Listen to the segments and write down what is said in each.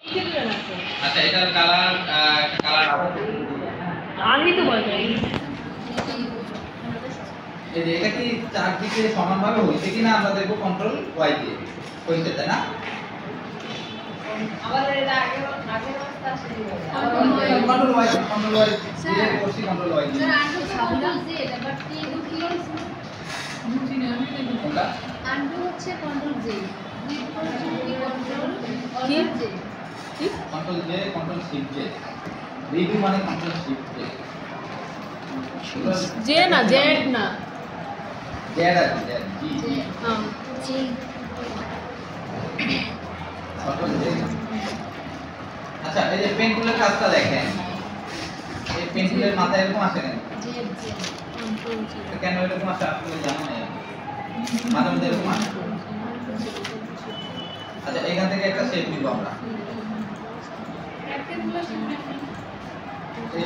আচ্ছা এটার colour colour আমি তো বলছি এই যে এটা কি চারদিকে সমানভাবে হইছে কিনা আমরা দেখব কন্ট্রোল ওয়াই দিয়ে হইছে তাই না আমাদের এটা আগে অবস্থা আসলে কন্ট্রোল ওয়াই দিয়ে করছি কন্ট্রোল ওয়াই দিয়ে sir undo control J but কি কি হইছে বুঝি না আমি কোনটা আন্ডু হচ্ছে কন্ট্রোল জে দুই করছে কি কন্ট্রোল কি? জে কি control J control shift J redo মানে কন্ট্রোল শিফট জে জে না জেড না জেড আছে জেড জি জি হ্যাঁ জি কন্ট্রোল জে আচ্ছা এই যে পেন্টুলের কাজটা দেখেন এই পেন্টুলের মাথায় এরকম আসে কেন জে জে কন্ট্রোল জি কেন এরকম আসে আপনি জানেন না মাথার মধ্যে এরকম আসে আচ্ছা এখান থেকে একটা শেপ নিব আমরা রেক্টেঙ্গুলার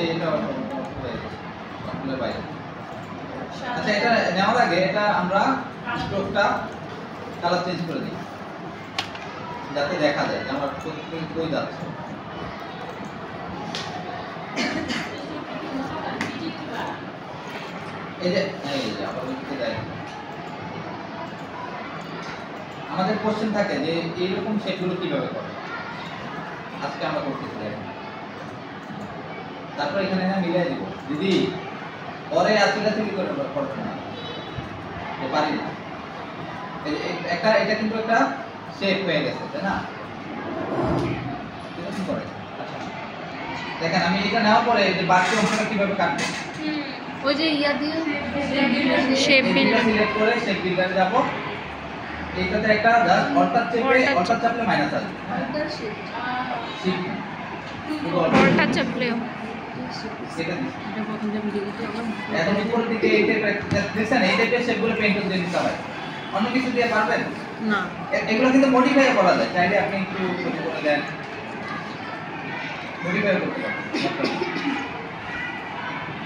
এটা কন্ট্রোলের বাইরে আচ্ছা এটা নেওয়ার আগে এটা আমরা স্ট্রোকটা কালার চেঞ্জ করে দিই যাতে দেখা যায় যে আমরা কই যাচ্ছে এই যে আবার লিখতে দেয় আমাদের কোশ্চেন থাকে যে এইরকম শেপগুলো কিভাবে করে আজকে আমরা করতেছি তারপর এখানে না মিলাই দিব দিদি পরে আসলে তুমি করে করতে না তো পারি না একটা এটা কিন্তু একটা শেপ হয়ে গেছে তাই না এরকম করে আচ্ছা দেখেন আমি এটা নেওয়ার পরে যে বাকি অংশটা কিভাবে কাটবো ওই যে ইয়া দিয়ে শেপ বিল্ডার সিলেক্ট করে শেপ বিল্ডারে যাব এইটাতে একটা জাস্ট অল্টার চাপলে মাইনাস আসবে অল্টার শিফট শিফট অল্টার চাপলেও সেটা দিচ্ছি এটা প্রথম যে ভিডিও করতে আবার এখন উপরের দিকে এই টাইপের দেখছেন এই টাইপের শেপগুলো পেইন্ট করে দিতে হয় অন্য কিছু দিয়ে পারবেন না এগুলো কিন্তু মডিফাই করা যায় চাইলে আপনি একটু ছোট করে দেন মডিফাই করতে পারেন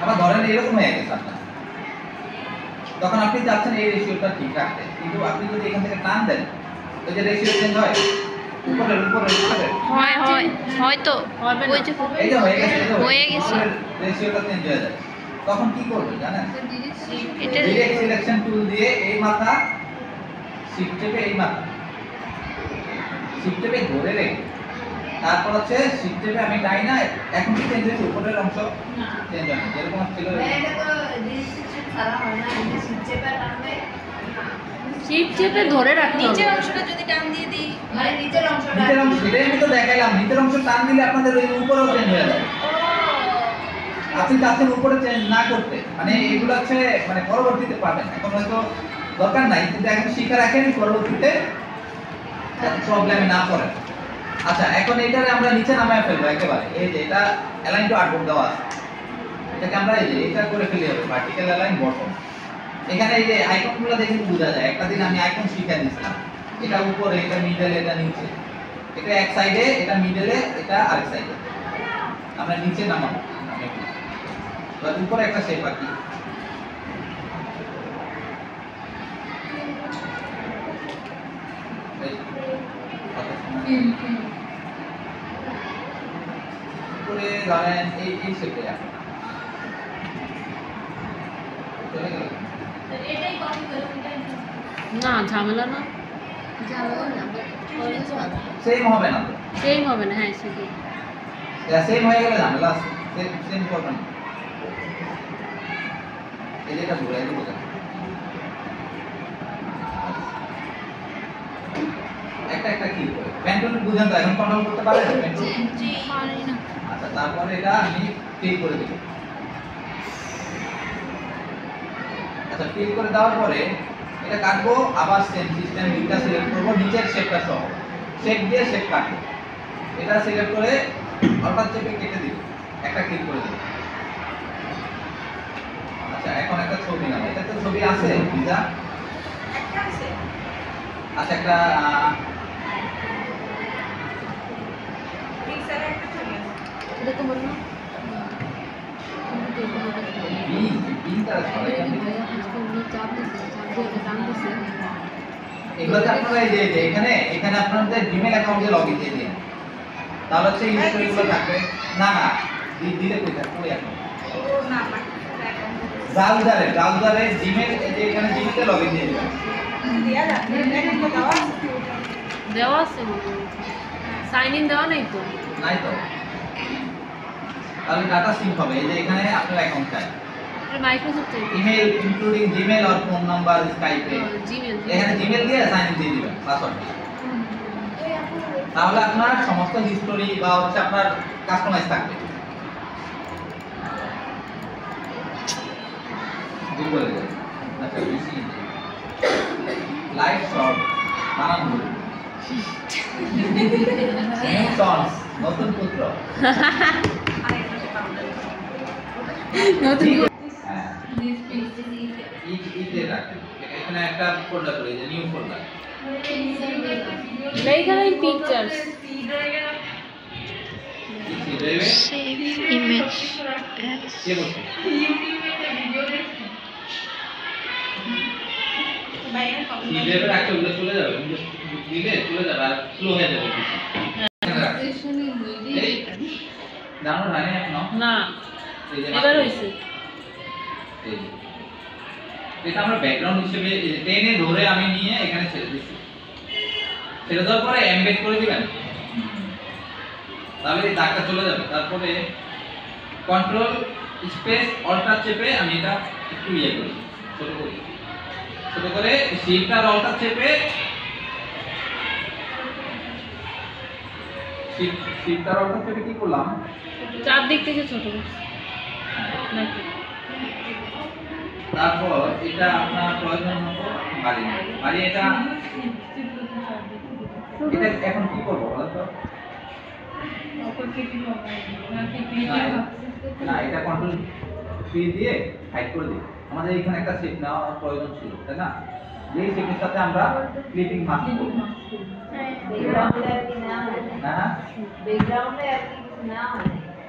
আবার ধরেন এরকম হয়ে গেছে আপনার তখন আপনি চাচ্ছেন এই রেশিওটা ঠিক রাখতে কিন্তু আপনি যদি এখান থেকে টান দেন ওই যে রেশিও চেঞ্জ হয় উপরে হয় হয়তো ওই যে এই যে হয়ে গেছে হয়ে গেছে। রেশিওটা চেঞ্জ হয়ে যায় তখন কি করবে জানেন এটা ডিরেক্ট সিলেকশন টুল দিয়ে এই মাথা শিফট চেপে এই মাথা শিফট চেপে ধরে রেখে তারপর হচ্ছে শিফট চেপে আমি টাই না এখন কি চেঞ্জ হয়েছে উপরের অংশ চেঞ্জ হয় না যেরকম ছিল এটা তো ডিসক্রিপশন ছাড়া হয় না এটা শিফট চেপে টানলে চিপ চেপে ধরে রাখতে হবে নিচের অংশটা যদি টান দিয়ে দিই মানে নিচের অংশটা নিচের অংশ সেটাই আমি তো দেখাইলাম নিচের অংশ টান দিলে আপনাদের ওই উপরেও চেঞ্জ হয়ে যাবে আপনি চাচ্ছেন উপরে চেঞ্জ না করতে মানে এগুলো হচ্ছে মানে পরবর্তীতে পাবেন এখন হয়তো দরকার নাই কিন্তু এখন শিখে রাখেন পরবর্তীতে যাতে প্রবলেমে না পড়ে আচ্ছা এখন এটারে আমরা নিচে নামায় ফেলবো একেবারে এই যে এটা অ্যালাইন টু আর্টবোর্ড দেওয়া আছে এটাকে আমরা এই যে এটা করে ফেলি হবে ভার্টিক্যাল অ্যালাইন বটম এখানে এই যে আইকনগুলো দেখে বোঝা যায় একটা দিন আমি আইকন শিখিয়ে দিয়েছিলাম এটা উপরে এটা মিডলে এটা নিচে এটা এক সাইডে এটা মিডলে এটা আরেক সাইডে আমরা নিচে নামাবো এবার উপরে একটা শেপ আঁকি উপরে ধরেন এই শেপে আঁকি চলে গেল এটাই কপি করে এটাই না ঝামেলা না জানো না অলওয়েজ ভালো সেম হবে না তো সেম হবে না হ্যাঁ সেটাই সেম হয়ে গেলে ঝামেলা আছে সেম করবেন এই যেটা ঘুরাই দিব একটা একটা কি করে পেন্টুল বুঝেন তো এখন কন্ট্রোল করতে পারেন পেন্টুল জি পারি না আচ্ছা তারপরে এটা আমি ক্লিক করে দেব আচ্ছা ক্লিক করে দেওয়ার পরে এটা কাটবো আবার সেম সিস্টেম ভিউটা সিলেক্ট করব নিচের শেপটা সহ শেপ দিয়ে শেপ কাটবো এটা সিলেক্ট করে অল্টার চেপে কেটে দিব একটা ক্লিক করে দেব আচ্ছা এখন একটা ছবি নাও এটা তো ছবি আছে ভিজা একটা আছে আচ্ছা একটা পিক্সেল একটা ছবি আছে এটা তো বললাম বিন তারা সবাই চাপ দিছে চাপ দিয়ে এগুলোতে আপনারা এই যে এখানে আপনাদের জিমেইল অ্যাকাউন্টে লগইন দিয়ে দিন তাহলে হচ্ছে হিস্টোরিগুলো থাকবে। না না দিলে কই থাকবে এখন ব্রাউজারে জিমেল, এই যে এখানে জিমেলে লগইন দিয়ে দিবেন। দেওয়া আছে সাইন ইন দেওয়া নাই তো। নাই তো, তাহলে ডাটা সিঙ্ক হবে। এই যে এখানে আপনার অ্যাকাউন্ট চাই, এটা মাইক্রোসফট থেকে ইমেল ইনক্লুডিং জিমেল আর ফোন নাম্বার স্কাইপে, জিমেল এখানে জিমেল দিয়ে সাইন ইন দিয়ে দিবেন পাসওয়ার্ড। তাহলে আপনার সমস্ত হিস্টোরি বা হচ্ছে আপনার কাস্টমাইজ থাকবে। গুগলে যান, আচ্ছা বেশি লাইভ শর্ট বানান বলুন সন্স নতুন পুত্র নতুন হ্যাঁ ইতে রাখেন। এখানে একটা ফোল্ডার করে যে নিউ ফোল্ডার, এইখানে pictures Save image as save হচ্ছে। সিডের একটা উল্লেখ চলে যাবে, দিলে চলে যাবে আর স্লো হয়ে যাবে কিছু। জানো না এখনো না এই যে এবার হইছে। এই যে এটা আমরা ব্যাকগ্রাউন্ড হিসেবে টেনে ধরে আমি নিয়ে এখানে ছেড়ে দিচ্ছি। ছেড়ে দেওয়ার পরে এমবেড করে দিবেন, তাহলে এই দাগটা চলে যাবে। তারপরে কন্ট্রোল স্পেস অল্টার চেপে আমি এটা একটু ইয়ে করি, ছোট করে শিফট আর অল্টার চেপে শিফট আর অল্টার চেপে কি করলাম, চারদিক থেকে ছোট নাকি তারপর এটা আপনার প্রয়োজন মতো বাড়ি এটা এখন কি করব বলেন তো? না এটা কন্ট্রোল সি দিয়ে হাইড করে দিই। আমাদের এখানে একটা শেপ নেওয়া প্রয়োজন ছিল, তাই না? যেই শেপের সাথে আমরা ক্লিপিং মাস্ক করব। না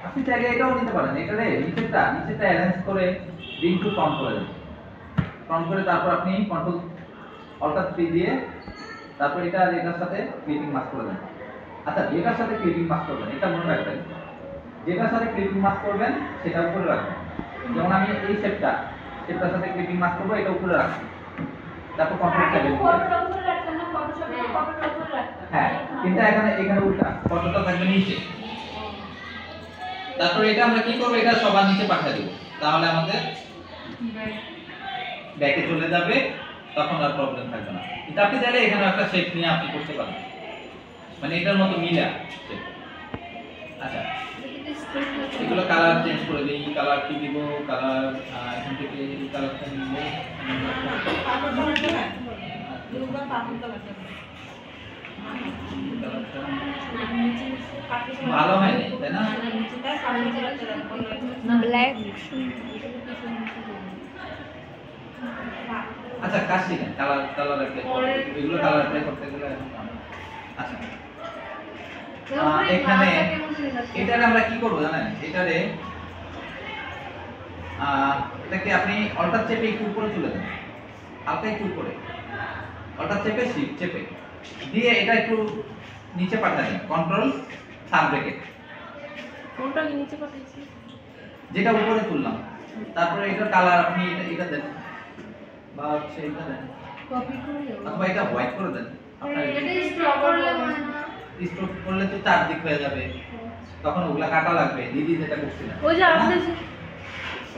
আপনি চাইলে এটাও নিতে পারেন। এটারে নিচেরটা অ্যারেঞ্জ করে রিং টু ফ্রন্ট করে দেন। ফ্রন্ট করে তারপর আপনি কন্ট্রোল অল্টার 3 দিয়ে তারপর এটা আর এটার সাথে ক্লিপিং মাস্ক করে দেন। আচ্ছা যেটার সাথে ক্লিপিং মাস্ক করবেন এটা মনে রাখবেন, যেটার সাথে ক্লিপিং মাস্ক করবেন সেটা উপরে রাখবেন। যেমন আমি এই শেপটার সাথে ক্লিপিং মাস্ক করব, এটা উপরে রাখবেন। তারপর কন্ট্রোল 7 হ্যাঁ, কিন্তু এখানে উল্টা, ফটোটা থাকবে নিচে। তারপর এটা আমরা কি করব, এটা সবার নিচে পাঠিয়ে দেব। তাহলে আমাদের ব্যাকে চলে যাবে, তখন আর প্রবলেম থাকবে না। এটা আপনি চাইলে এখানে একটা শেপ নিয়ে আপনি করতে পারেন, মানে এটার মতো মিলা শেপ। আচ্ছা এগুলো কালার চেঞ্জ করে দিই। কালার কি দিব, কালার এখান থেকে এই কালারটা নিব। ভালো হয়নি তাই না? black আচ্ছা কাজ শিখেন, কালার এগুলো কালার অ্যাপ্লাই করতে গেলে। আচ্ছা এখানে এটারে আমরা কি করব জানেন? এটাকে আপনি অল্টার চেপে একটু উপরে তুলে দেন, হালকা একটু উপরে অল্টার চেপে শিফট চেপে দিয়ে এটা একটু নিচে পাঠিয়ে দেন। কন্ট্রোল সাব ব্রেকেট, কোনটা কি নিচে পাঠাইছি? যেটা উপরে তুললাম। তারপরে এটা কালার আপনি এটা দেন বা হচ্ছে এটা দেন, কপি করে অথবা এটা হোয়াইট করে দেন। আপনার এটা স্টপ করলে মানে স্ট্রোক করলে তো চারদিক হয়ে যাবে, তখন ওগুলা কাটা লাগবে। দিদি যেটা করছিলেন ওই যে আপনি মানে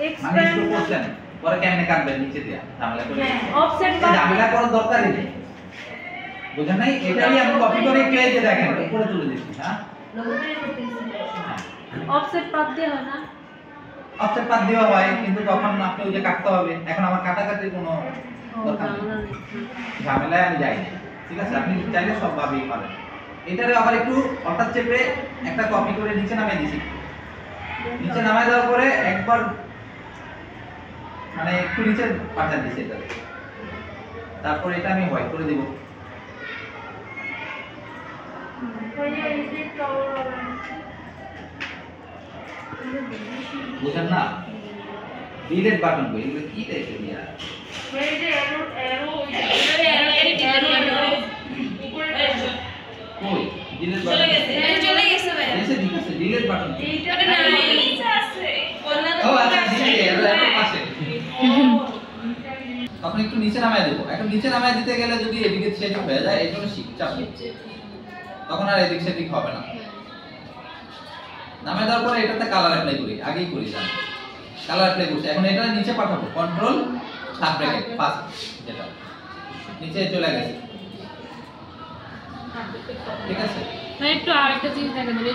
এক্সপ্যান্ড স্ট্রোক করছেন পরে কেমনে কাটবেন নিচে দিয়া ঝামেলা করে। অফসেট এই ঝামেলা করার দরকারই নেই, বুঝেন নাই? এটাই আমি কপি করে একটু এই যে দেখেন উপরে তুলে দিচ্ছি। হ্যাঁ অফসেট পাত দিয়ে হয় না? অফসেট পাত দেওয়া হয়, কিন্তু তখন আপনি ওই যে কাটতে হবে। এখন আমার কাটাকাটির কোনো দরকার নেই, ঝামেলায় আমি যাই না। ঠিক আছে, আপনি চাইলে সব ভাবেই পারেন। এটারে আবার একটু অল্টার চেপে একটা কপি করে নিচে নামিয়ে দিছি। নিচে নামিয়ে দেওয়ার পরে একবার মানে একটু নিচে পাঠিয়ে দিছি এটা। তারপর এটা আমি হোয়াইট করে দিব। বুঝেন না? ডিলিট বাটন কই, এগুলো কি দেখে দিয়া? কই ডিলিট বাটন? চলে গেছে বাটন কি? এটা না নিচে আছে ও আচ্ছা নিচে এটা পাশে। তখন একটু নিচে নামায় দেবো। এখন নিচে নামায় দিতে গেলে যদি এদিকে সেদিক হয়ে যায়, এই জন্য চাপ দিই। তখন আর এদিক সেদিক হবে না। নামায় দেওয়ার পরে এটাতে কালার অ্যাপ্লাই করি, আগেই করি জান। কালার অ্যাপ্লাই করছি। এখন এটা নিচে পাঠাবো, কন্ট্রোল সাব ব্র্যাকেট ফার্স্ট যেটা নিচে চলে গেছে। ঠিক আছে? না একটু আরেকটা জিনিস দেখা যাবে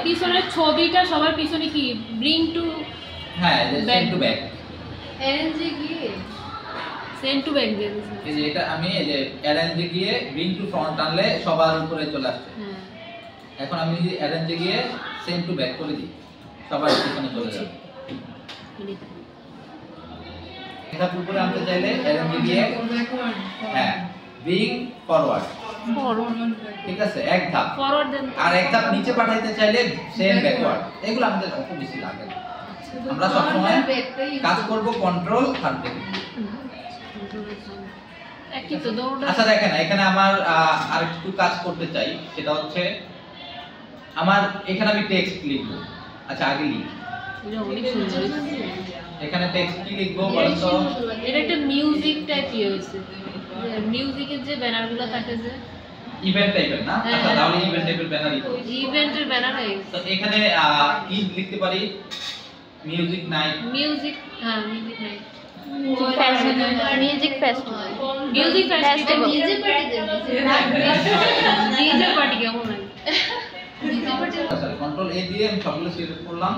পিছনের ছবিটা সবার পিছনে কি ব্রিং টু হ্যাঁ, যে সেন্ড টু ব্যাক। এনজি গিয়ে সেন্ড টু ব্যাক দিয়ে দিয়েছে। এই যে এটা আমি এই যে অ্যারেঞ্জে গিয়ে ব্রিং টু ফ্রন্ট টানলে সবার উপরে চলে আসছে। হ্যাঁ এখন আমি যদি অ্যারেঞ্জে গিয়ে সেন্ড টু ব্যাক করে দিই, সবার পিছনে চলে যাবে। এটা উপরে আনতে চাইলে অ্যারেঞ্জে গিয়ে হ্যাঁ ব্রিং ফরওয়ার্ড। ঠিক আছে, এক ধাপ। ফরওয়ার্ড দেন আর এক ধাপ নিচে পাঠাইতে চাইলে সেন্ড ব্যাকওয়ার্ড। এগুলো আমাদের অত বেশি লাগে না। আমরা সব সময় কাজ করব কন্ট্রোল আর ব্রেক। একই তো দৌড়টা। আচ্ছা দেখেন, এখানে আমার আরেকটু কাজ করতে চাই, সেটা হচ্ছে আমার এখানে আমি টেক্সট লিখব। আচ্ছা আগে লিখি। এটা অনেক সুন্দর। এখানে টেক্সট কি লিখবো বলেন তো? এটা একটা মিউজিক টাইপ হয়েছে। মিউজিকের যে ব্যানারগুলো থাকে যে ইভেন্ট টাইপের না? হ্যাঁ, আচ্ছা হ্যাঁ। তাহলে ইভেন্ট টাইপের ব্যানার লিখব। ইভেন্টের ব্যানার হয়ে গেছে। তো এখানে কি লিখতে পারি? Music night. মিউজিক, হ্যাঁ মিউজিক নাই। Music festival music festival. DJ party DJ party কেমন লাগে? ডিজে পার্টি আচ্ছা কন্ট্রোল এ দিয়ে আমি সবগুলো সিলেক্ট করলাম।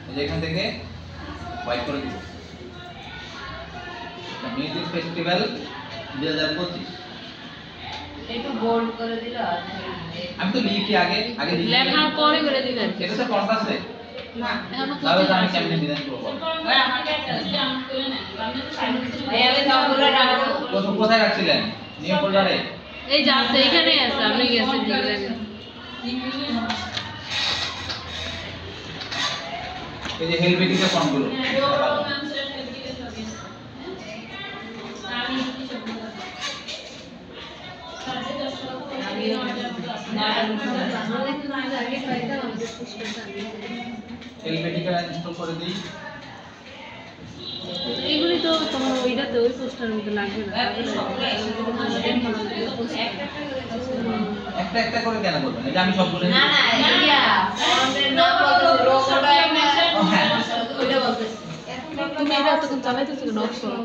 এই যে এখান থেকে হোয়াইট করে দিব। Music festival 2025। একটু বোল্ড করে দিল আর আমি তো লিখি আগে লিখি। লেখার পরে করে দিবেন। এটা তো ফন্ট আছে। না এখনো তাহলে তো আমি আছে। কেমনে ডিজাইন করব? ভাই আমাকে একটা স্ট্যাম্প করে নেন আমি তো সাইড ভাই আমি সবগুলো ডাউনলোড কোথায় রাখছিলেন? নিউ ফোল্ডারে। এই যে আছে এখানে আছে, আপনি গেছেন ডিজাইন। এই যে হেলভেটিকের ফন্টগুলো। হেলভেটিকা ইনস্টল করে দিই। এগুলি তো তোমার ওইটাতে ওই পোস্টারের মধ্যে লাগবে না। একটা একটা করে কেন করবেন? এই যে আমি সবগুলো না না ইয়া আমাদের নাম বলতে লোগোটা একটা হ্যাঁ। ওইটা বলতে তুমি এটা তো চালাইতেছো নক করো।